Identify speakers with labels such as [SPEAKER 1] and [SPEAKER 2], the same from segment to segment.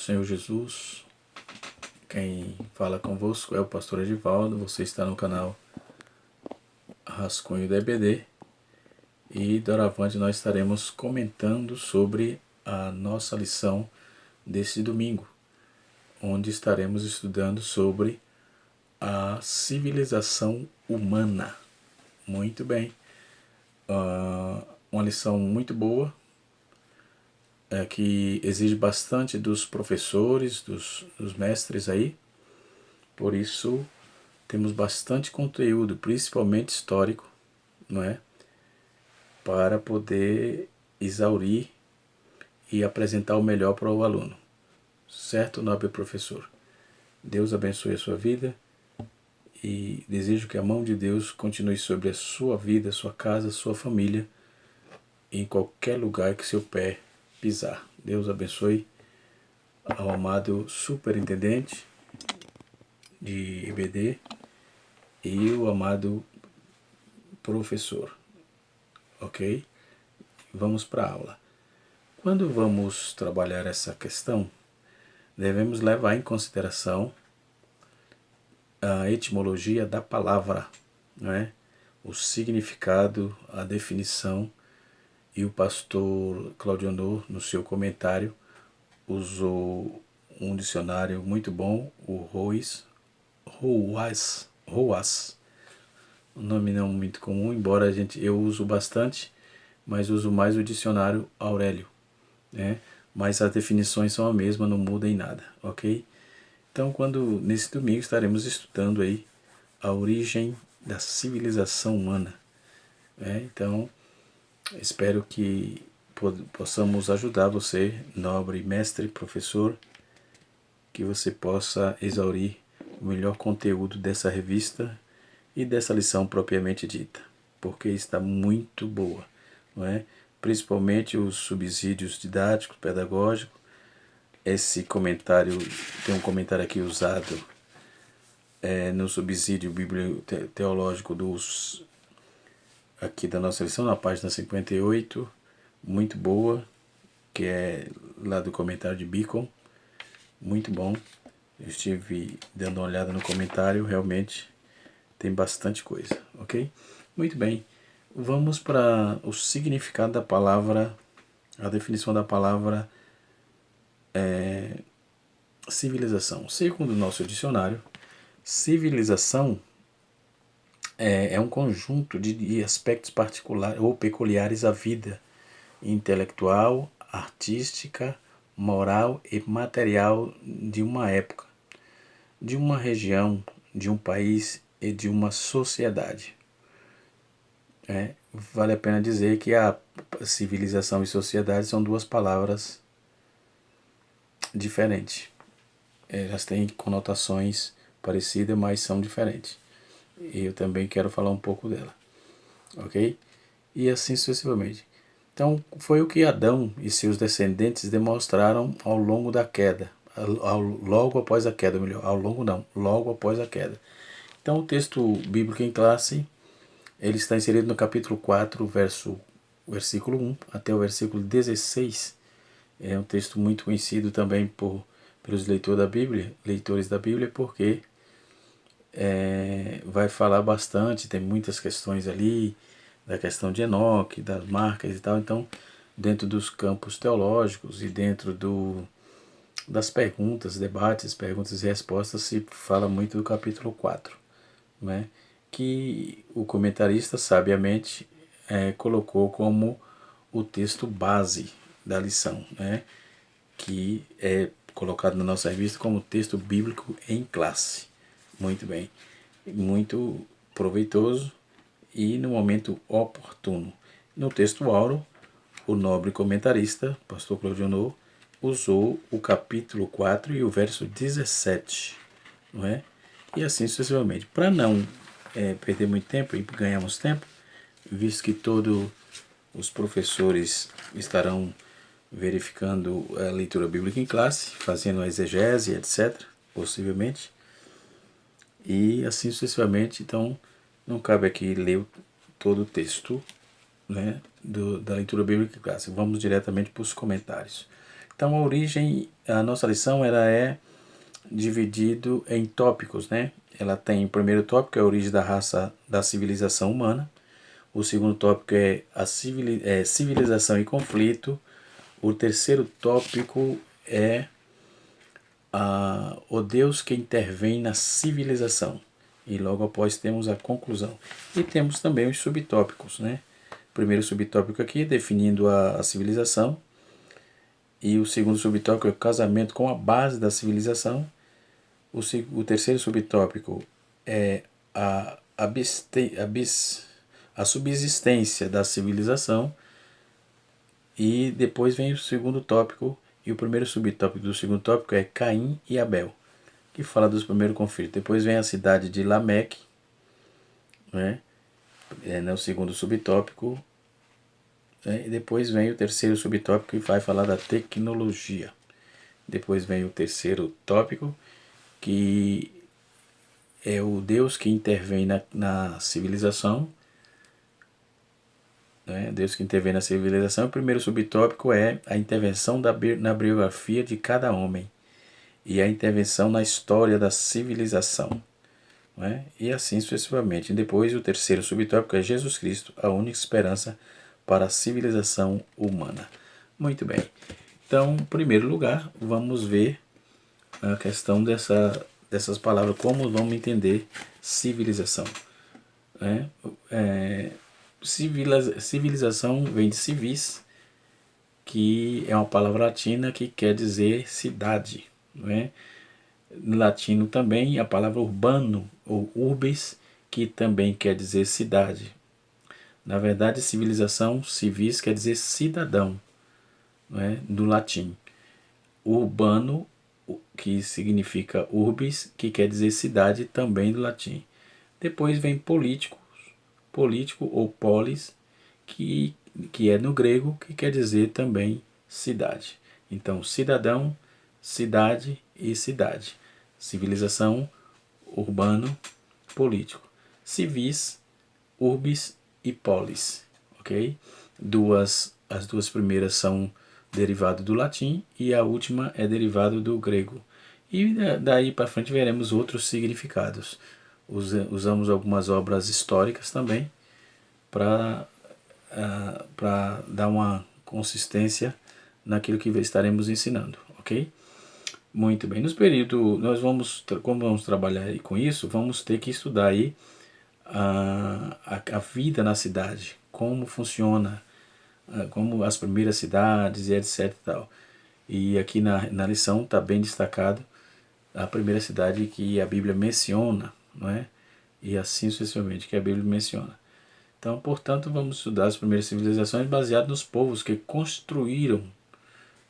[SPEAKER 1] Senhor Jesus. Quem fala convosco é o pastor Edivaldo. Você está no canal Rascunho da EBD. E doravante nós estaremos comentando sobre a nossa lição desse domingo, onde estaremos estudando sobre a civilização humana. Muito bem. Uma lição muito boa, que exige bastante dos professores, dos mestres aí. Por isso temos bastante conteúdo, principalmente histórico, não é? Para poder exaurir e apresentar o melhor para o aluno. Certo, nobre professor? Deus abençoe a sua vida e desejo que a mão de Deus continue sobre a sua vida, sua casa, sua família, em qualquer lugar que seu pé pisar. Deus abençoe ao amado superintendente de EBD e o amado professor. Ok? Vamos para a aula. Quando vamos trabalhar essa questão, devemos levar em consideração a etimologia da palavra, não é? O significado, a definição, e o pastor Claudionor, no seu comentário, usou um dicionário muito bom, o Roas, um nome não muito comum, embora eu uso bastante, mas uso mais o dicionário Aurélio, né? Mas as definições são a mesma, não muda em nada, ok? Então, nesse domingo estaremos estudando aí a origem da civilização humana, né? Então, espero que possamos ajudar você, nobre mestre, professor, que você possa exaurir o melhor conteúdo dessa revista e dessa lição propriamente dita, porque está muito boa, não é? Principalmente os subsídios didáticos, pedagógicos. Esse comentário, tem um comentário aqui usado no subsídio biblioteológico aqui da nossa lição, na página 58, muito boa, que é lá do comentário de Beacon, muito bom. Eu estive dando uma olhada no comentário, realmente tem bastante coisa, ok? Muito bem, vamos para o significado da palavra, a definição da palavra civilização. Segundo o nosso dicionário, civilização é um conjunto de aspectos particulares ou peculiares à vida intelectual, artística, moral e material de uma época, de uma região, de um país e de uma sociedade. Vale a pena dizer que a civilização e sociedade são duas palavras diferentes. Elas têm conotações parecidas, mas são diferentes. E eu também quero falar um pouco dela, ok? E assim sucessivamente. Então, foi o que Adão e seus descendentes demonstraram ao longo da queda, logo após a queda, logo após a queda. Então, o texto bíblico em classe, ele está inserido no capítulo 4, versículo 1 até o versículo 16. É um texto muito conhecido também pelos leitores da Bíblia, porque vai falar bastante, tem muitas questões ali, da questão de Enoque, das marcas e tal. Então, dentro dos campos teológicos e dentro das perguntas, debates, perguntas e respostas, se fala muito do capítulo 4, né? Que o comentarista sabiamente colocou como o texto base da lição, né? Que é colocado na nossa revista como texto bíblico em classe. Muito bem, muito proveitoso e no momento oportuno. No texto áureo, o nobre comentarista, pastor Claudionor, usou o capítulo 4 e o verso 17, não é? E assim sucessivamente. Para não perder muito tempo e ganharmos tempo, visto que todos os professores estarão verificando a leitura bíblica em classe, fazendo a exegese, etc., possivelmente, e assim sucessivamente. Então, não cabe aqui ler todo o texto, né, da leitura bíblica em classe. Vamos diretamente para os comentários. Então a nossa lição ela é dividido em tópicos, né? Ela tem o primeiro tópico, é a origem da raça da civilização humana. O segundo tópico é a civilização e conflito. O terceiro tópico é o Deus que intervém na civilização. E logo após temos a conclusão. E temos também os subtópicos, né? O primeiro subtópico aqui, definindo a civilização. E o segundo subtópico é o casamento com a base da civilização. O terceiro subtópico é a subsistência da civilização. E depois vem o segundo tópico, e o primeiro subtópico do segundo tópico é Caim e Abel, que fala dos primeiros conflitos. Depois vem a cidade de Lameque, né? No segundo subtópico. E depois vem o terceiro subtópico, que vai falar da tecnologia. Depois vem o terceiro tópico, que é o Deus que intervém na civilização. Deus que intervém na civilização. O primeiro subtópico é a intervenção na biografia de cada homem e a intervenção na história da civilização, e assim sucessivamente. E depois o terceiro subtópico é Jesus Cristo, a única esperança para a civilização humana. Muito bem. Então, em primeiro lugar, vamos ver a questão dessas palavras, como vamos entender civilização. Civilização vem de civis, que é uma palavra latina que quer dizer cidade. No latino também a palavra urbano ou urbis, que também quer dizer cidade. Na verdade, civilização, civis, quer dizer cidadão, do latim. Urbano, que significa urbis, que quer dizer cidade, também do latim. Depois vem político ou polis, que é no grego, que quer dizer também cidade. Então, cidadão, cidade e cidade. Civilização, urbano, político. Civis, urbis e polis, ok? As duas primeiras são derivado do latim e a última é derivado do grego. E daí para frente veremos outros significados. Usamos algumas obras históricas também para dar uma consistência naquilo que estaremos ensinando, ok? Muito bem. Nos períodos, como vamos trabalhar aí com isso, vamos ter que estudar aí a vida na cidade, como funciona, como as primeiras cidades e etc e tal. E aqui na lição está bem destacado a primeira cidade que a Bíblia menciona, e assim sucessivamente, que a Bíblia menciona. Então, portanto, vamos estudar as primeiras civilizações baseadas nos povos que construíram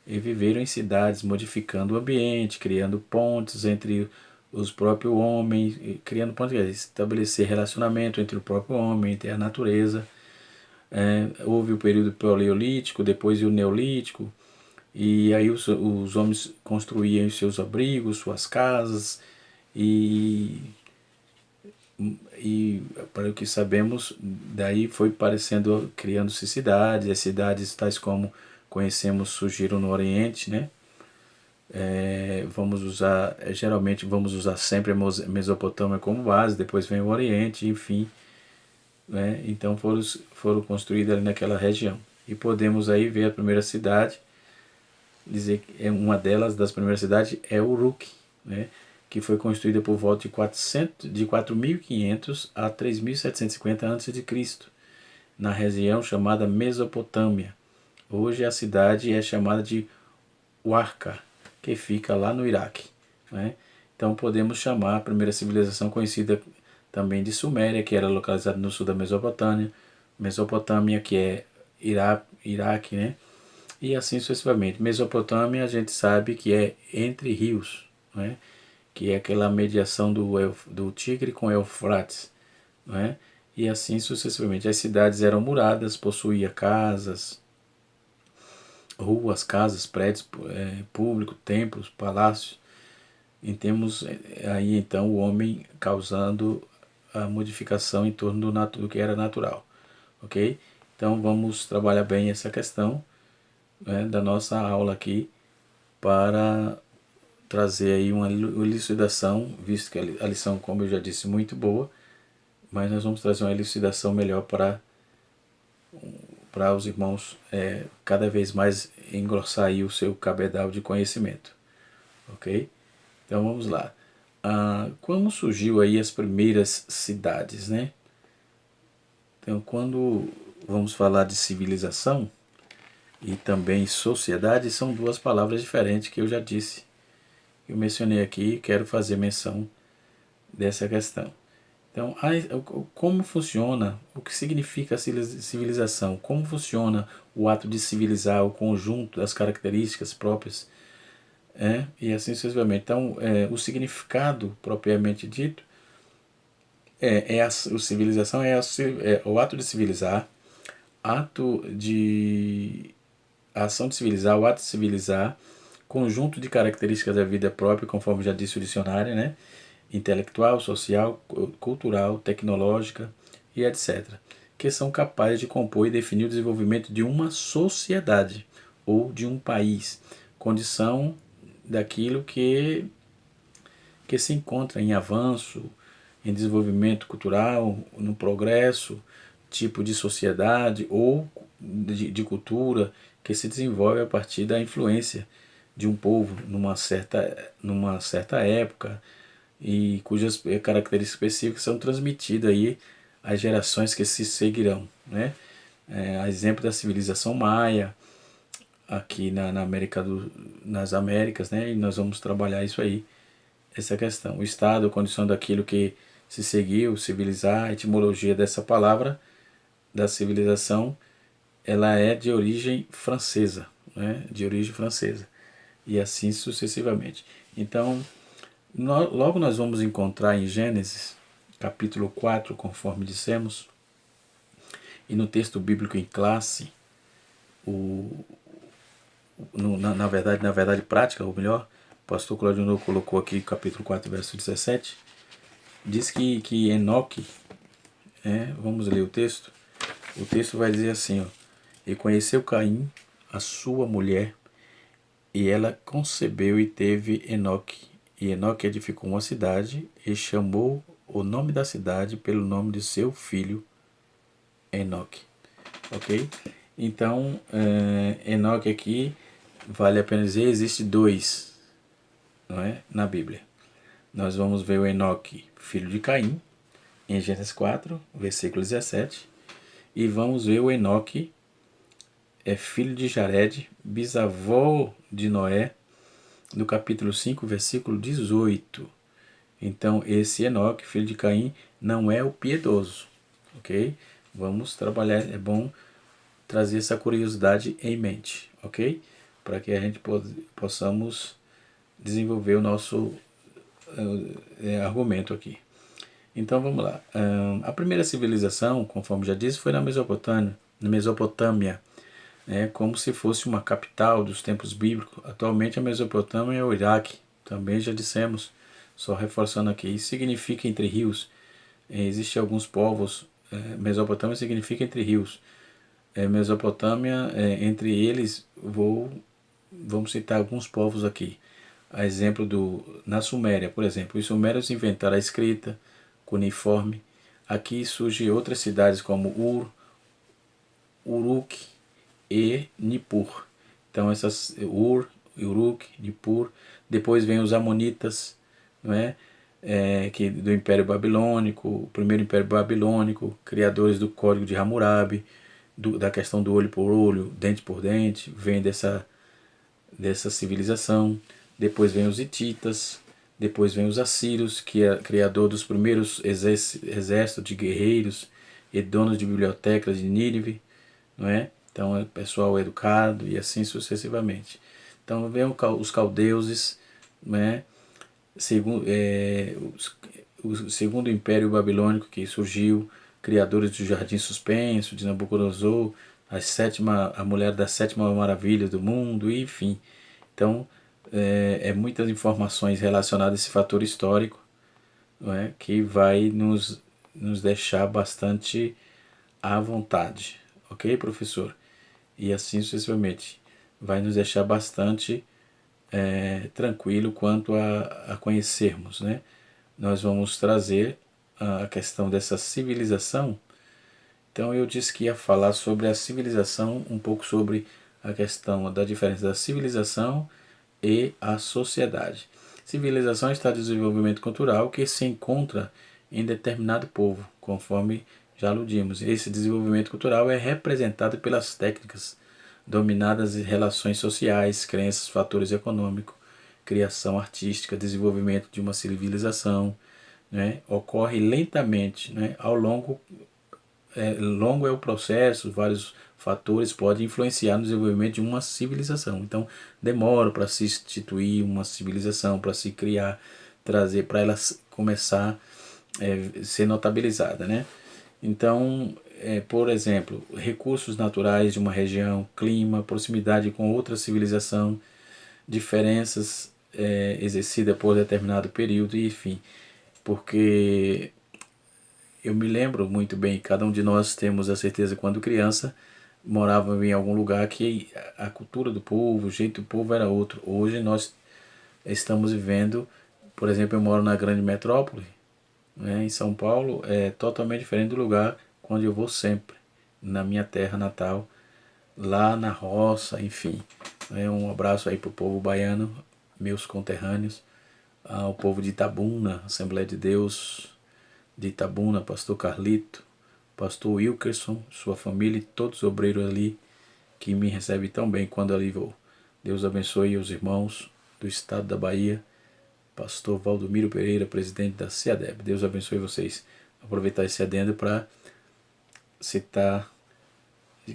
[SPEAKER 1] e viveram em cidades, modificando o ambiente, criando pontes entre os próprios homens, criando pontes, estabelecer relacionamento entre o próprio homem, entre a natureza. Houve o período paleolítico, depois o neolítico, e aí os homens construíam seus abrigos, suas casas, e para o que sabemos, daí foi criando-se cidades. As cidades tais como conhecemos surgiram no Oriente, geralmente vamos usar sempre a Mesopotâmia como base, depois vem o Oriente, enfim, então foram construídas ali naquela região. E podemos aí ver a primeira cidade, dizer que uma das primeiras cidades é Uruk, que foi construída por volta de 4.500 a 3.750 a.C., na região chamada Mesopotâmia. Hoje a cidade é chamada de Warka, que fica lá no Iraque. Então podemos chamar a primeira civilização conhecida também de Suméria, que era localizada no sul da Mesopotâmia, que é Iraque, e assim sucessivamente. Mesopotâmia a gente sabe que é entre rios, que é aquela mediação do Tigre com Eufrates, e assim sucessivamente. As cidades eram muradas, possuía casas, ruas, prédios públicos, templos, palácios. E temos aí então o homem causando a modificação em torno do que era natural, ok? Então vamos trabalhar bem essa questão da nossa aula aqui para trazer aí uma elucidação, visto que a lição, como eu já disse, muito boa, mas nós vamos trazer uma elucidação melhor para os irmãos cada vez mais engrossar aí o seu cabedal de conhecimento, ok? Então vamos lá. Como surgiu aí as primeiras cidades, né? Então, quando vamos falar de civilização e também sociedade, são duas palavras diferentes que eu já disse. Eu mencionei aqui e quero fazer menção dessa questão. Então, como funciona, o que significa a civilização? Como funciona o ato de civilizar, o conjunto das características próprias, e assim sucessivamente. Então, o significado propriamente dito a civilização o ato de civilizar, a ação de civilizar, o ato de civilizar, conjunto de características da vida própria, conforme já disse o dicionário, né? Intelectual, social, cultural, tecnológica e etc., que são capazes de compor e definir o desenvolvimento de uma sociedade ou de um país, condição daquilo que se encontra em avanço, em desenvolvimento cultural, no progresso, tipo de sociedade ou de cultura que se desenvolve a partir da influência de um povo numa certa época e cujas características específicas são transmitidas aí às gerações que se seguirão, né? A exemplo da civilização maia aqui nas Américas, né? E nós vamos trabalhar isso aí, essa questão. O estado, a condição daquilo que se seguiu, civilizar, a etimologia dessa palavra, da civilização, ela é de origem francesa, né? De origem francesa. E assim sucessivamente. Então, logo nós vamos encontrar em Gênesis, capítulo 4, conforme dissemos, e no texto bíblico em classe, na verdade prática, ou melhor, o pastor Claudio colocou aqui capítulo 4, verso 17, diz que Enoque, vamos ler o texto vai dizer assim, ó, e conheceu Caim, a sua mulher, e ela concebeu e teve Enoque. E Enoque edificou uma cidade e chamou o nome da cidade pelo nome de seu filho Enoque. Ok? Então, Enoque aqui, vale a pena dizer, existe dois, não é? Na Bíblia. Nós vamos ver o Enoque, filho de Caim, em Gênesis 4, versículo 17. E vamos ver o Enoque, filho de Jared, bisavô de Noé, no capítulo 5, versículo 18. Então, esse Enoque, filho de Caim, não é o piedoso, ok? Vamos trabalhar, é bom trazer essa curiosidade em mente, ok? Para que a gente possamos desenvolver o nosso argumento aqui. Então, vamos lá. A primeira civilização, conforme já disse, foi na Mesopotâmia, como se fosse uma capital dos tempos bíblicos. Atualmente a Mesopotâmia é o Iraque, também já dissemos, só reforçando aqui. Isso significa entre rios. Existem alguns povos, Mesopotâmia significa entre rios. Mesopotâmia, entre eles, vamos citar alguns povos aqui. A exemplo na Suméria, por exemplo. Os sumérios inventaram a escrita cuneiforme. Aqui surgem outras cidades como Uruk e Nippur. Então essas Uruk, Nippur. Depois vem os Amonitas, não é? Que do Império Babilônico, o primeiro Império Babilônico, criadores do Código de Hammurabi, da questão do olho por olho, dente por dente, vem dessa civilização. Depois vem os hititas, depois vem os assírios, que é criador dos primeiros exércitos de guerreiros e donos de bibliotecas de Nínive, não é? Então é pessoal educado e assim sucessivamente. Então vem os caldeuses, né? O segundo império babilônico que surgiu, criadores do Jardim Suspenso, de Nabucodonosor, a mulher das 7 maravilhas do mundo, enfim. Então, muitas informações relacionadas a esse fator histórico, não é? Que vai nos deixar bastante à vontade. Ok, professor? E assim sucessivamente. Vai nos deixar bastante tranquilo quanto a conhecermos, né? Nós vamos trazer a questão dessa civilização. Então eu disse que ia falar sobre a civilização, um pouco sobre a questão da diferença da civilização e a sociedade. Civilização está em desenvolvimento cultural que se encontra em determinado povo, conforme já aludimos. Esse desenvolvimento cultural é representado pelas técnicas dominadas em relações sociais, crenças, fatores econômicos, criação artística, desenvolvimento de uma civilização, né? Ocorre lentamente, né? Longo é o processo, vários fatores podem influenciar no desenvolvimento de uma civilização. Então, demora para se instituir uma civilização, para se criar, trazer, para ela começar a ser notabilizada, né? Então, por exemplo, recursos naturais de uma região, clima, proximidade com outra civilização, diferenças exercidas por determinado período, enfim, porque eu me lembro muito bem, cada um de nós temos a certeza quando criança morava em algum lugar que a cultura do povo, o jeito do povo era outro. Hoje nós estamos vivendo, por exemplo, eu moro na grande metrópole, né, em São Paulo, é totalmente diferente do lugar onde eu vou sempre, na minha terra natal, lá na roça, enfim. Um abraço aí para o povo baiano, meus conterrâneos, ao povo de Itabuna, Assembleia de Deus de Itabuna, pastor Carlito, pastor Wilkerson, sua família e todos os obreiros ali que me recebem tão bem quando ali vou. Deus abençoe os irmãos do estado da Bahia, pastor Valdomiro Pereira, presidente da CEADEB. Deus abençoe vocês. Aproveitar esse adendo para citar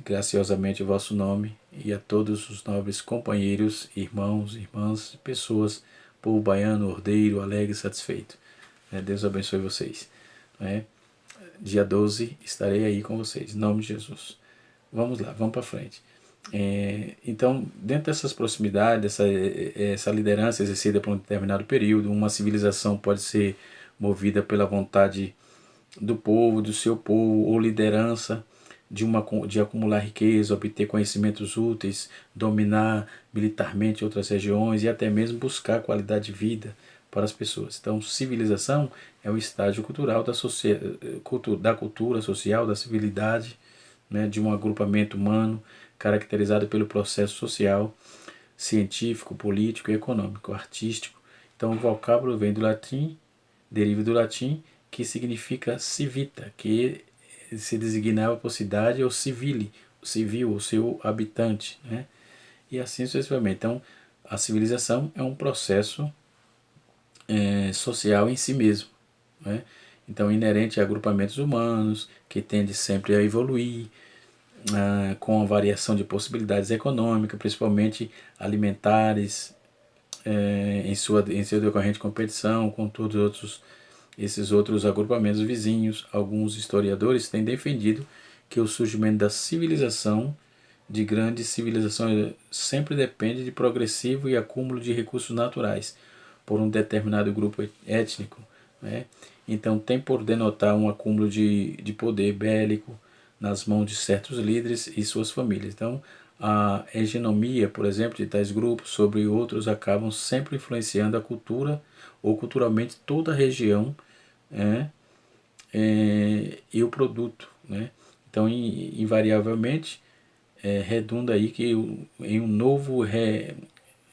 [SPEAKER 1] graciosamente o vosso nome e a todos os nobres companheiros, irmãos, irmãs, pessoas, povo baiano, ordeiro, alegre e satisfeito. Deus abençoe vocês. Dia 12 estarei aí com vocês, em nome de Jesus. Vamos lá, vamos para frente. Então, dentro dessas proximidades, essa liderança exercida por um determinado período, uma civilização pode ser movida pela vontade do povo, do seu povo, ou liderança de acumular riqueza, obter conhecimentos úteis, dominar militarmente outras regiões e até mesmo buscar qualidade de vida para as pessoas. Então, civilização é o estágio cultural da cultura social, da civilidade, né, de um agrupamento humano caracterizado pelo processo social, científico, político, econômico, artístico. Então, o vocábulo vem do latim, deriva do latim, que significa civita, que se designava por cidade ou civile, civil, o seu habitante, né? E assim sucessivamente. Então, a civilização é um processo social em si mesmo, né? Então, inerente a agrupamentos humanos, que tende sempre a evoluir, com a variação de possibilidades econômicas, principalmente alimentares, em sua decorrente competição com todos esses outros agrupamentos vizinhos. Alguns historiadores têm defendido que o surgimento da civilização, de grande civilização, sempre depende de progressivo e acúmulo de recursos naturais por um determinado grupo étnico, né? Então tem por denotar um acúmulo de poder bélico nas mãos de certos líderes e suas famílias. Então a hegemonia, por exemplo, de tais grupos sobre outros acabam sempre influenciando a cultura ou culturalmente toda a região, e o produto, né? Então, invariavelmente, redunda aí que em um novo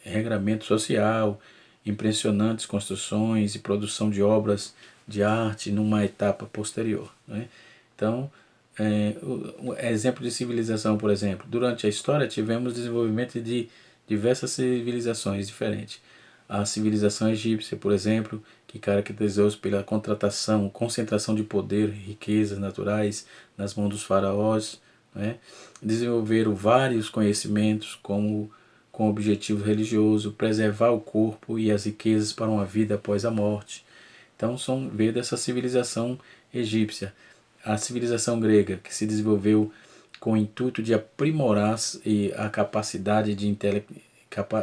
[SPEAKER 1] regramento social, impressionantes construções e produção de obras de arte numa etapa posterior, né? Então, exemplo de civilização, por exemplo, durante a história tivemos desenvolvimento de diversas civilizações diferentes. A civilização egípcia, por exemplo, que caracterizou-se pela concentração de poder, riquezas naturais nas mãos dos faraós, né? Desenvolveram vários conhecimentos como com objetivo religioso, preservar o corpo e as riquezas para uma vida após a morte. Então, veio dessa civilização egípcia. A civilização grega, que se desenvolveu com o intuito de aprimorar a capacidade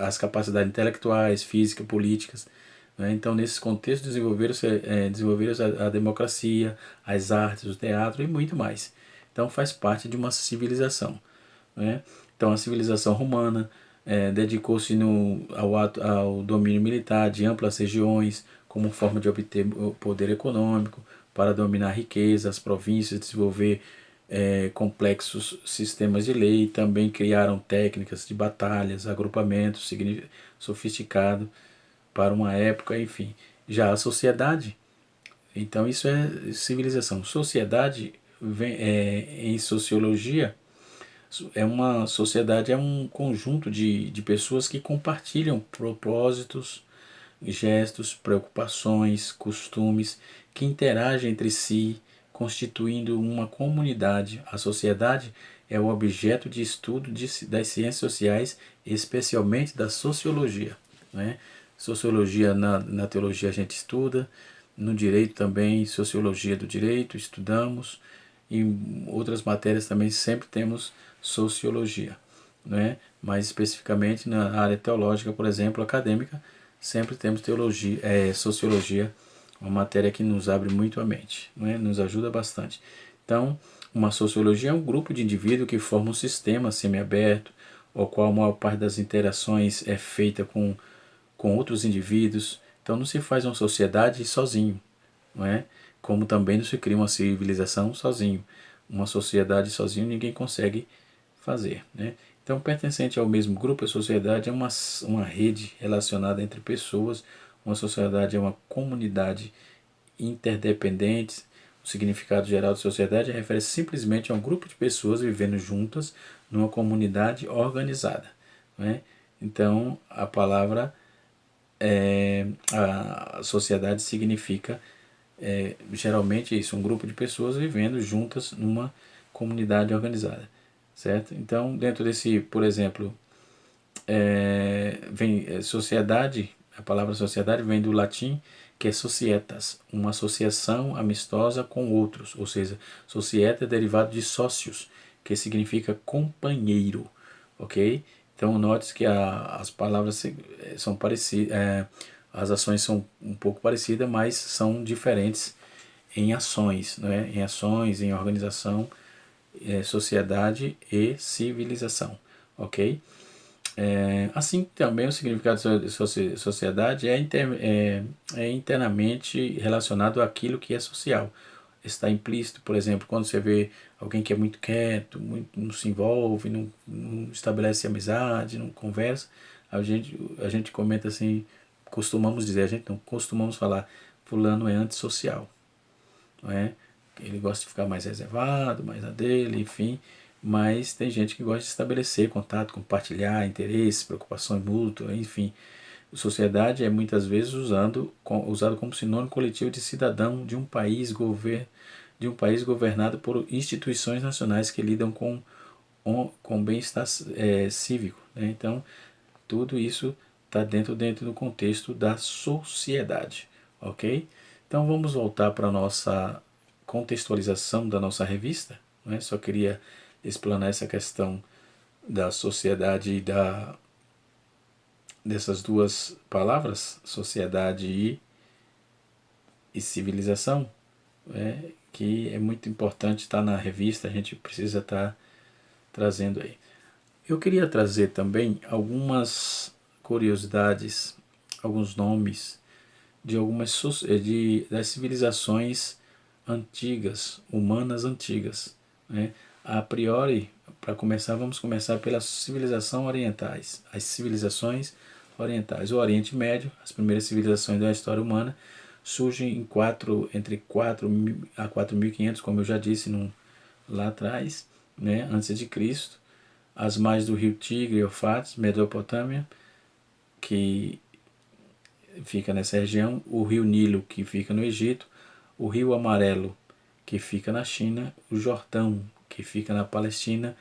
[SPEAKER 1] as capacidades intelectuais, físicas, políticas, né? Então, nesse contexto, desenvolveram a democracia, as artes, o teatro e muito mais. Então, faz parte de uma civilização, né? Então, a civilização romana dedicou-se ao domínio militar de amplas regiões como forma de obter o poder econômico, para dominar a riqueza, as províncias, desenvolver complexos sistemas de lei. Também criaram técnicas de batalhas, agrupamentos sofisticados para uma época, enfim. Já a sociedade, então isso é civilização. Sociedade em sociologia uma sociedade, é um conjunto de pessoas que compartilham propósitos, gestos, preocupações, costumes, que interagem entre si, constituindo uma comunidade. A sociedade é o objeto de estudo das ciências sociais, especialmente da sociologia. Né? Sociologia na teologia a gente estuda, no direito também, sociologia do direito, estudamos, e em outras matérias também sempre temos sociologia. Né? Mais especificamente na área teológica, por exemplo, acadêmica, sempre temos sociologia, uma matéria que nos abre muito a mente, né? Nos ajuda bastante. Então, uma sociologia é um grupo de indivíduos que forma um sistema semiaberto, ao qual a maior parte das interações é feita com outros indivíduos. Então, não se faz uma sociedade sozinho, não é? Como também não se cria uma civilização sozinho. Uma sociedade sozinho ninguém consegue fazer, né? Então, pertencente ao mesmo grupo, a sociedade é uma rede relacionada entre pessoas. Uma sociedade é uma comunidade interdependente. O significado geral de sociedade refere-se simplesmente a um grupo de pessoas vivendo juntas numa comunidade organizada. Né? Então, a palavra a sociedade significa geralmente isso, um grupo de pessoas vivendo juntas numa comunidade organizada. Certo? Então, dentro desse, por exemplo, sociedade, a palavra sociedade vem do latim, que é societas, uma associação amistosa com outros, ou seja, societa é derivado de sócios, que significa companheiro, ok? Então, note que as palavras são parecidas, as ações são um pouco parecidas, mas são diferentes em ações, né? Em ações, em organização, sociedade e civilização, ok? Assim também o significado de sociedade é internamente relacionado àquilo que é social. Está implícito, por exemplo, quando você vê alguém que é muito quieto, não se envolve, não estabelece amizade, não conversa, a gente comenta assim, costumamos dizer, a gente não costumamos falar, fulano é antissocial, não é? Ele gosta de ficar mais reservado, mais na dele, enfim. Mas tem gente que gosta de estabelecer contato, compartilhar interesses, preocupações mútuas, enfim. Sociedade é muitas vezes usado como sinônimo coletivo de cidadão de um país, governado por instituições nacionais que lidam com bem-estar cívico. Né? Então, tudo isso está dentro do contexto da sociedade, ok? Então, vamos voltar para a nossa contextualização da nossa revista. Né? Só queria explanar essa questão da sociedade e dessas duas palavras, sociedade e civilização, que é muito importante estar na revista, a gente precisa estar trazendo aí. Eu queria trazer também algumas curiosidades, alguns nomes de das civilizações antigas, humanas antigas. Né? A priori, para começar, vamos começar pelas civilizações orientais. As civilizações orientais. O Oriente Médio, as primeiras civilizações da história humana, surgem entre 4 a 4.500, como eu já disse lá atrás, né, antes de Cristo. As margens do rio Tigre e Eufrates, Mesopotâmia, que fica nessa região, o rio Nilo, que fica no Egito, o rio Amarelo, que fica na China, o Jordão, que fica na Palestina,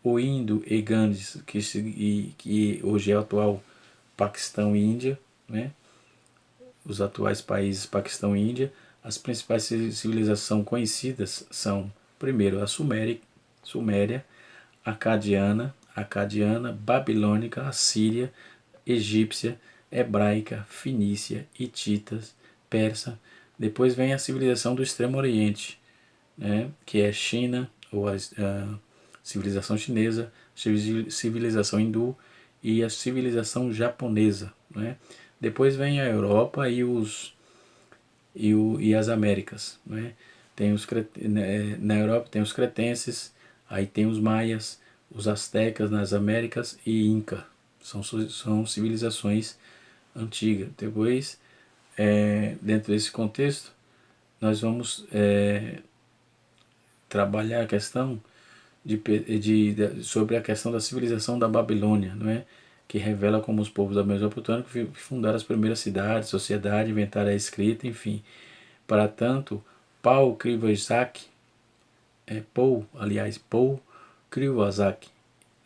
[SPEAKER 1] o Indo e Ganges, que hoje é o atual Paquistão e Índia, né? Os atuais países Paquistão e Índia. As principais civilizações conhecidas são, primeiro, a Suméria, Acadiana, Babilônica, Assíria, Egípcia, Hebraica, Fenícia, Hititas, Persa. Depois vem a civilização do Extremo Oriente, né, que é China, ou a civilização chinesa, civilização hindu e a civilização japonesa, né? Depois vem a Europa e as Américas, né? Na Europa tem os cretenses, aí tem os maias, os astecas nas Américas e Inca, são civilizações antigas. Depois, dentro desse contexto, nós vamos trabalhar a questão sobre a questão da civilização da Babilônia, não é? Que revela como os povos da Mesopotâmia fundaram as primeiras cidades, sociedade, inventaram a escrita, enfim. Para tanto, Paul Krivazak, Paul Krivazak,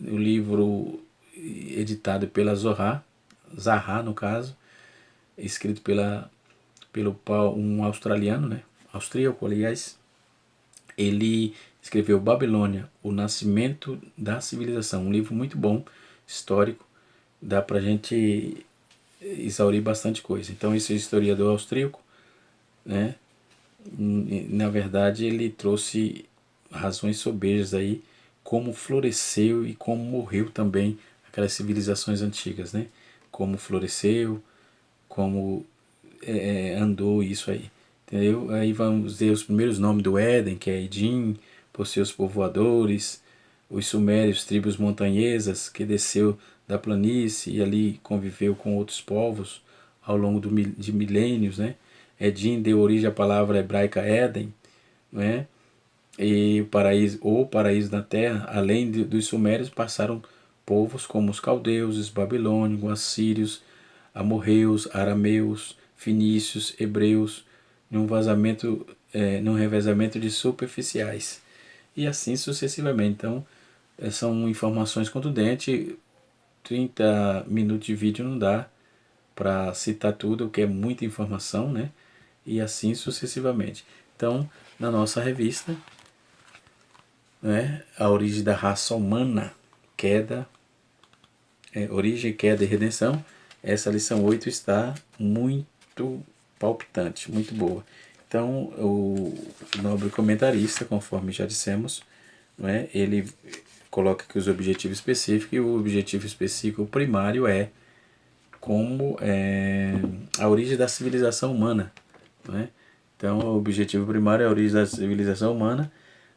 [SPEAKER 1] o livro editado pela Zaha no caso, escrito pelo Paul, um australiano, né? Austríaco, aliás, ele escreveu Babilônia, o Nascimento da Civilização, um livro muito bom, histórico, dá pra gente exaurir bastante coisa. Então esse historiador austríaco, né, na verdade ele trouxe razões sobejas aí, como floresceu e como morreu também aquelas civilizações antigas, né? Como floresceu, como andou isso aí, entendeu? Aí vamos ver os primeiros nomes do Éden, que é Edim, por seus povoadores, os sumérios, tribos montanhesas, que desceu da planície e ali conviveu com outros povos ao longo de milênios, né? Edim deu origem à palavra hebraica Éden, né? E o paraíso da terra, além dos sumérios, passaram povos como os caldeus, os babilônicos, os assírios, amorreus, arameus, fenícios, hebreus, num revezamento de superficiais, e assim sucessivamente. Então, são informações contundentes, 30 minutos de vídeo não dá para citar tudo, que é muita informação, né? E assim sucessivamente. Então, na nossa revista, né, A Origem da Raça Humana, Origem, Queda e Redenção, essa lição 8 está muito palpitante, muito boa. Então, o nobre comentarista, conforme já dissemos, né, ele coloca aqui os objetivos específicos, e o objetivo específico primário é a origem da civilização humana, né? Então, o objetivo primário é a origem da civilização humana,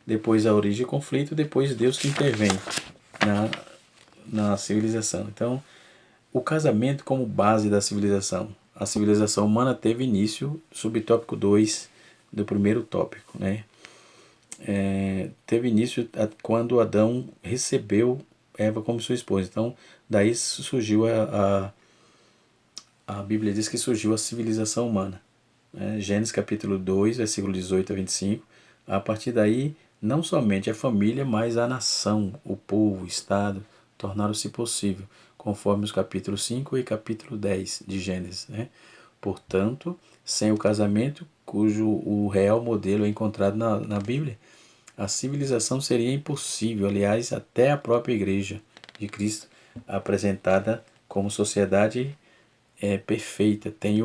[SPEAKER 1] depois a origem do conflito, depois Deus que intervém na civilização. Então, o casamento como base da civilização. A civilização humana teve início, subtópico 2 do primeiro tópico, né? Teve início quando Adão recebeu Eva como sua esposa. Então, daí surgiu a Bíblia diz que surgiu a civilização humana. Gênesis capítulo 2, versículo 18 a 25. A partir daí, não somente a família, mas a nação, o povo, o Estado, tornaram-se possível, conforme os capítulos 5 e capítulo 10 de Gênesis, né? Portanto, sem o casamento, cujo o real modelo é encontrado na Bíblia, a civilização seria impossível. Aliás, até a própria Igreja de Cristo, apresentada como sociedade perfeita, tem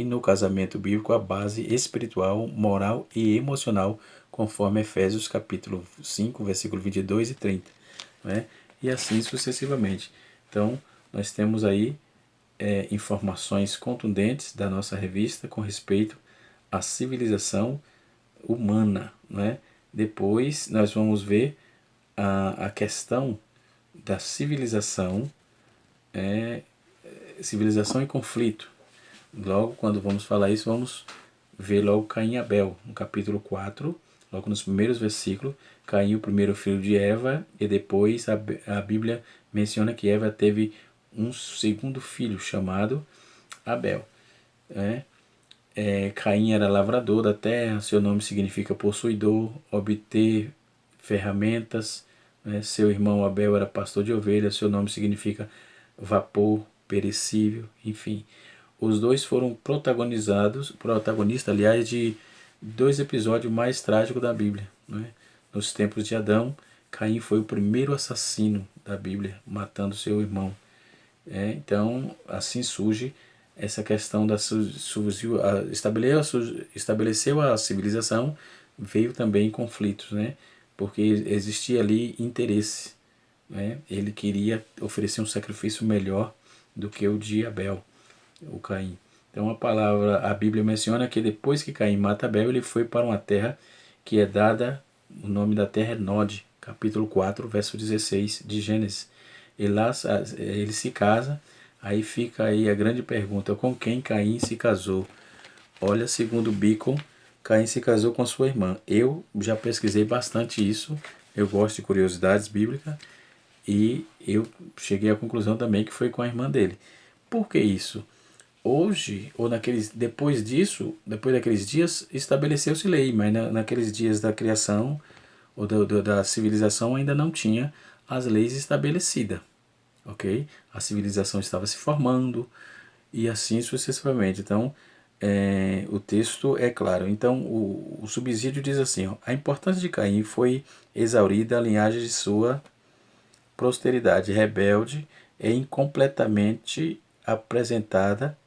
[SPEAKER 1] no casamento bíblico a base espiritual, moral e emocional, conforme Efésios capítulo 5, versículo 22 e 30, né? E assim sucessivamente. Então, nós temos aí informações contundentes da nossa revista com respeito à civilização humana, né? Depois nós vamos ver a questão da civilização e conflito. Logo, quando vamos falar isso, vamos ver logo Caim e Abel, no capítulo 4, logo nos primeiros versículos. Caim, o primeiro filho de Eva, e depois a Bíblia menciona que Eva teve um segundo filho chamado Abel. Caim era lavrador da terra, seu nome significa possuidor, obter ferramentas. Seu irmão Abel era pastor de ovelhas, seu nome significa vapor, perecível, enfim. Os dois foram protagonistas, aliás, de dois episódios mais trágicos da Bíblia, né? Nos tempos de Adão, Caim foi o primeiro assassino da Bíblia, matando seu irmão. Então, assim surge essa questão estabeleceu a civilização, veio também conflitos, né? Porque existia ali interesse, né? Ele queria oferecer um sacrifício melhor do que o de Abel, o Caim. Então a Bíblia menciona que depois que Caim mata Abel, ele foi para uma terra que é dada, o nome da terra é Nod, capítulo 4, verso 16 de Gênesis. E lá ele se casa, aí fica aí a grande pergunta, com quem Caim se casou? Olha, segundo Bacon, Caim se casou com sua irmã. Eu já pesquisei bastante isso, eu gosto de curiosidades bíblicas, e eu cheguei à conclusão também que foi com a irmã dele. Por que isso? Hoje, ou depois disso, depois daqueles dias, estabeleceu-se lei, mas naqueles dias da criação ou da civilização ainda não tinha as leis estabelecidas, ok? A civilização estava se formando e assim sucessivamente. Então, o texto é claro. Então, o subsídio diz assim, ó, a importância de Caim foi exaurida a linhagem de sua posteridade rebelde é incompletamente apresentada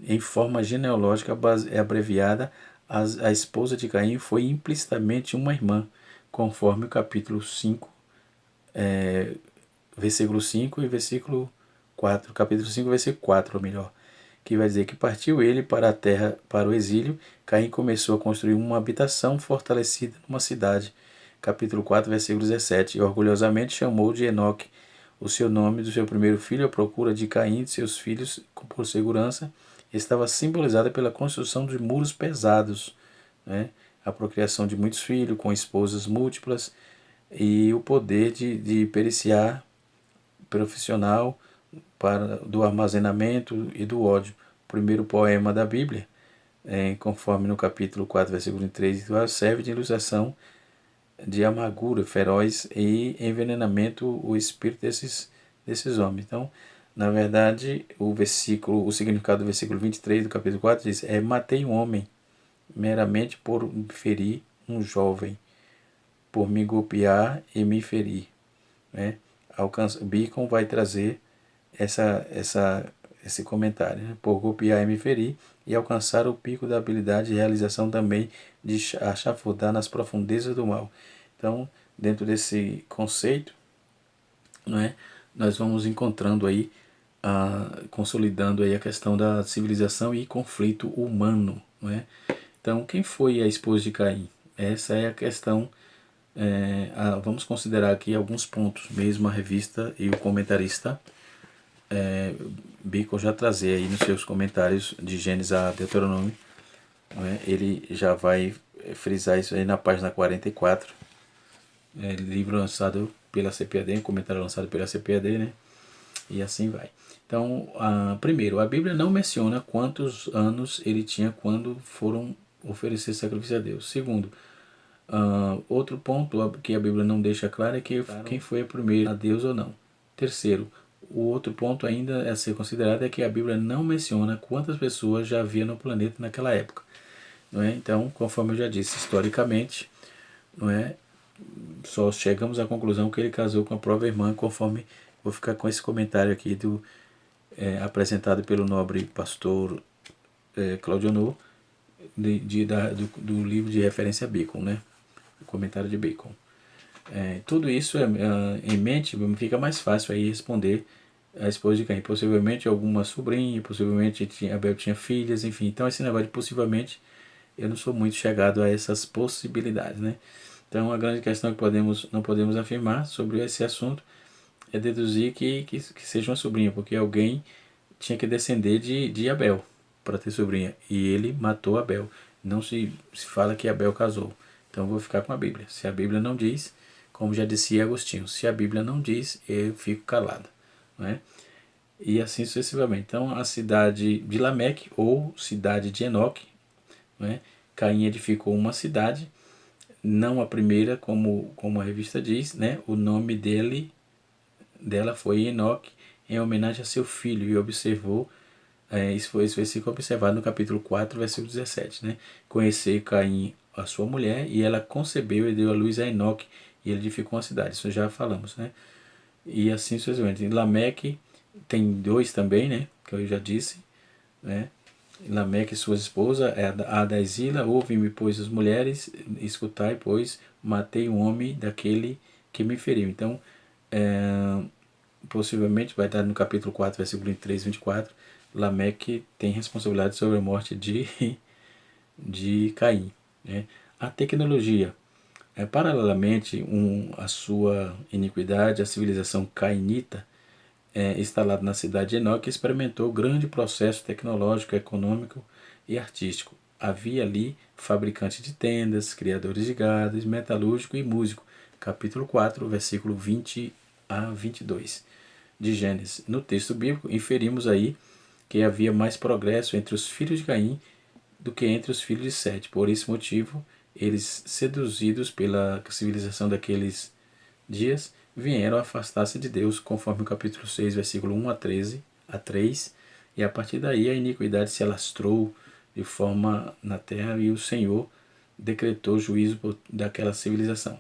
[SPEAKER 1] em forma genealógica abreviada. A esposa de Caim foi implicitamente uma irmã, conforme o capítulo 5, versículo 5 e versículo 4, capítulo 5, versículo 4, ou melhor, que vai dizer que partiu ele para a terra, para o exílio, Caim começou a construir uma habitação fortalecida numa cidade, capítulo 4, versículo 17, e orgulhosamente chamou de Enoque o seu nome do seu primeiro filho, à procura de Caim e de seus filhos por segurança, estava simbolizada pela construção de muros pesados, né? A procriação de muitos filhos, com esposas múltiplas, e o poder de periciar profissional do armazenamento e do ódio. O primeiro poema da Bíblia, conforme no capítulo 4, versículo 3, serve de ilustração de amargura feroz e envenenamento o espírito desses homens. Então, na verdade, o significado do versículo 23 do capítulo 4 diz, matei um homem meramente por ferir um jovem, por me golpear e me ferir, né? Bacon vai trazer esse comentário, né? Por golpear e me ferir, e alcançar o pico da habilidade e realização também de achafurdar nas profundezas do mal. Então, dentro desse conceito, não é, nós vamos encontrando aí, consolidando aí a questão da civilização e conflito humano, não é? Então, quem foi a esposa de Caim? Essa é a questão. Vamos considerar aqui alguns pontos, mesmo a revista e o comentarista Bacon já trazer aí nos seus comentários de Gênesis a Deuteronômio, não é? Ele já vai frisar isso aí na página 44, livro lançado pela CPAD, um comentário lançado pela CPAD, né? E assim vai. Então, primeiro, a Bíblia não menciona quantos anos ele tinha quando foram oferecer sacrifício a Deus. Segundo, outro ponto que a Bíblia não deixa claro é quem foi a primeira, a Deus ou não. Terceiro, o outro ponto ainda a ser considerado é que a Bíblia não menciona quantas pessoas já havia no planeta naquela época, não é? Então, conforme eu já disse, historicamente, não é? Só chegamos à conclusão que ele casou com a própria irmã, conforme vou ficar com esse comentário aqui apresentado pelo nobre pastor Claudio No, do livro de referência Bacon, né? O comentário de Bacon. Tudo isso em mente, fica mais fácil aí responder a esposa de Caim. Possivelmente alguma sobrinha, possivelmente Abel tinha filhas, enfim. Então esse negócio de possivelmente, eu não sou muito chegado a essas possibilidades, né? Então a grande questão que não podemos afirmar sobre esse assunto é deduzir que seja uma sobrinha, porque alguém tinha que descender de Abel para ter sobrinha, e ele matou Abel. Não se fala que Abel casou. Então eu vou ficar com a Bíblia. Se a Bíblia não diz, como já disse Agostinho, se a Bíblia não diz, eu fico calado, não é? E assim sucessivamente. Então a cidade de Lameque, ou cidade de Enoque, não é? Caim edificou uma cidade, não a primeira, como a revista diz, né? O nome dela foi Enoque, em homenagem a seu filho, e observou, esse versículo observado no capítulo 4, versículo 17, né? Conhecer Caim, a sua mulher, e ela concebeu e deu à luz a Enoque, e ele edificou uma cidade, isso já falamos, né? E assim sucessivamente. Lameque tem dois também, né? Que eu já disse, né? Lameque e sua esposa, a da Exila, ouve-me, pois, as mulheres, escutai, pois, matei um homem daquele que me feriu. Então, possivelmente vai estar no capítulo 4, versículo 23 e 24, Lameque tem responsabilidade sobre a morte de Caim. Né? A tecnologia, paralelamente a sua iniquidade, a civilização cainita, instalada na cidade de Enoque, experimentou grande processo tecnológico, econômico e artístico. Havia ali fabricantes de tendas, criadores de gado, metalúrgico e músico. Capítulo 4, versículo 20 a 22 de Gênesis. No texto bíblico, inferimos aí que havia mais progresso entre os filhos de Caim do que entre os filhos de Sete. Por esse motivo, eles, seduzidos pela civilização daqueles dias, vieram afastar-se de Deus, conforme o capítulo 6, versículo 1 a 3, e a partir daí a iniquidade se alastrou de forma na terra e o Senhor decretou juízo daquela civilização.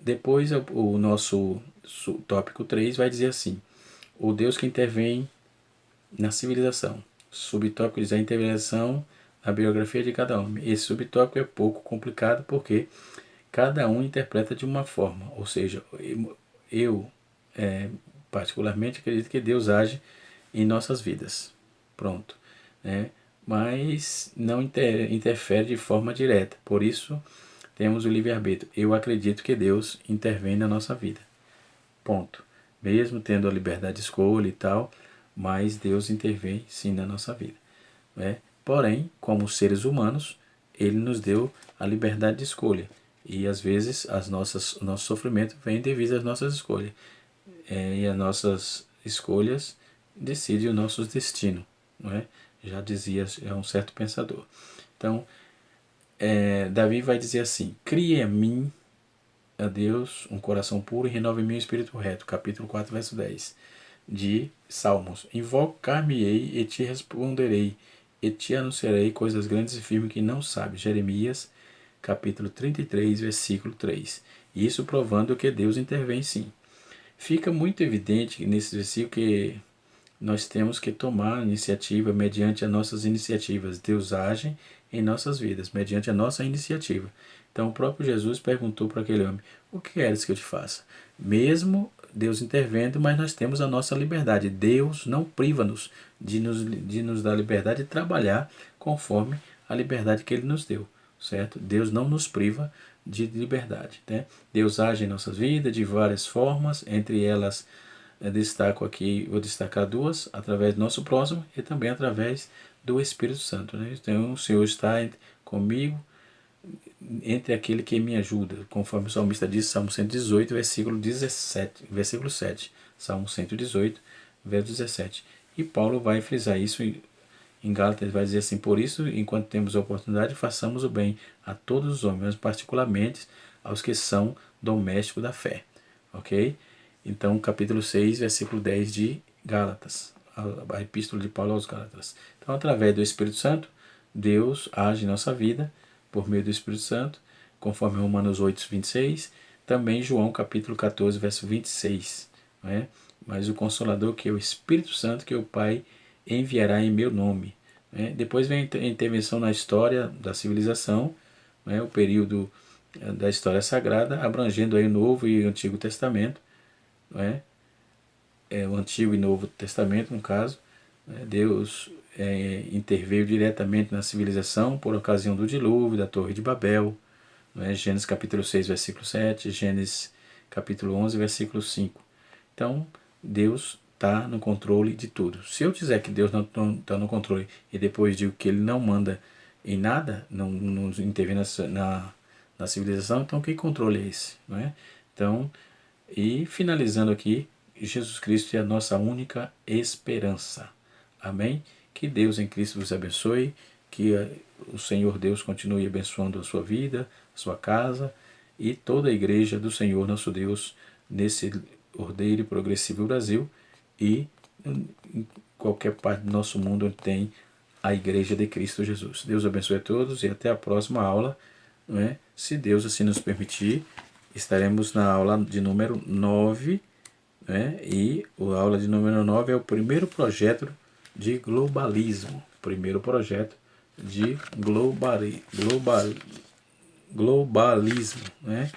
[SPEAKER 1] Depois o nosso tópico 3 vai dizer assim: o Deus que intervém na civilização. Subtópico diz a intervenção na biografia de cada homem. Esse subtópico é pouco complicado porque cada um interpreta de uma forma, ou seja, eu particularmente acredito que Deus age em nossas vidas, pronto, né? Mas não interfere de forma direta, por isso temos o livre-arbítrio. Eu acredito que Deus intervém na nossa vida, ponto, mesmo tendo a liberdade de escolha e tal, mas Deus intervém sim na nossa vida, né? Porém, como seres humanos, Ele nos deu a liberdade de escolha. E às vezes o nosso sofrimento vem devido às nossas escolhas. E as nossas escolhas decidem o nosso destino. Não é? Já dizia um certo pensador. Então, Davi vai dizer assim: crie em mim, a Deus, um coração puro e renove em mim um espírito reto. Capítulo 4, verso 10 de Salmos. Invocar-me-ei e te responderei, e te anunciarei coisas grandes e firmes que não sabes. Jeremias capítulo 33, versículo 3. Isso provando que Deus intervém sim. Fica muito evidente nesse versículo que nós temos que tomar iniciativa mediante as nossas iniciativas. Deus age em nossas vidas, mediante a nossa iniciativa. Então o próprio Jesus perguntou para aquele homem: o que queres que eu te faça? Mesmo Deus intervendo, mas nós temos a nossa liberdade. Deus não priva-nos de nos dar liberdade de trabalhar conforme a liberdade que Ele nos deu. Certo? Deus não nos priva de liberdade. Né? Deus age em nossas vidas de várias formas, entre elas vou destacar duas, através do nosso próximo e também através do Espírito Santo. Né? Então o Senhor está comigo, entre aquele que me ajuda, conforme o salmista diz, Salmo 118, versículo 7. Salmo 118, verso 17. E Paulo vai frisar isso em Gálatas, vai dizer assim: por isso, enquanto temos a oportunidade, façamos o bem a todos os homens, mas particularmente aos que são domésticos da fé. Ok? Então, capítulo 6, versículo 10 de Gálatas, a epístola de Paulo aos Gálatas. Então, através do Espírito Santo, Deus age em nossa vida, por meio do Espírito Santo, conforme Romanos 8, 26, também João capítulo 14, verso 26. Né? Mas o Consolador, que é o Espírito Santo, que o Pai enviará em meu nome. Né? Depois vem a intervenção na história da civilização, né? O período da história sagrada, abrangendo aí o Novo e o Antigo Testamento. Né? O Antigo e Novo Testamento, no caso. Né? Deus interveio diretamente na civilização por ocasião do dilúvio, da Torre de Babel. Né? Gênesis capítulo 6, versículo 7, Gênesis capítulo 11, versículo 5. Então, Deus está no controle de tudo. Se eu dizer que Deus não está no controle e depois digo que Ele não manda em nada, não intervém na civilização, então que controle é esse? Não é? Então, e finalizando aqui, Jesus Cristo é a nossa única esperança. Amém? Que Deus em Cristo vos abençoe, que o Senhor Deus continue abençoando a sua vida, a sua casa e toda a igreja do Senhor nosso Deus nesse ordeiro e progressivo Brasil e em qualquer parte do nosso mundo onde tem a igreja de Cristo Jesus. Deus abençoe a todos e até a próxima aula. Não é? Se Deus assim nos permitir, estaremos na aula de número 9, né? E a aula de número 9 é o primeiro projeto de globalismo. Primeiro projeto de globalismo. Né?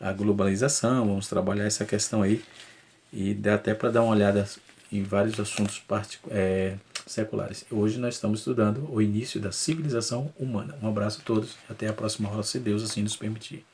[SPEAKER 1] a globalização, vamos trabalhar essa questão aí, e dá até para dar uma olhada em vários assuntos seculares. Hoje nós estamos estudando o início da civilização humana. Um abraço a todos e até a próxima aula, se Deus assim nos permitir.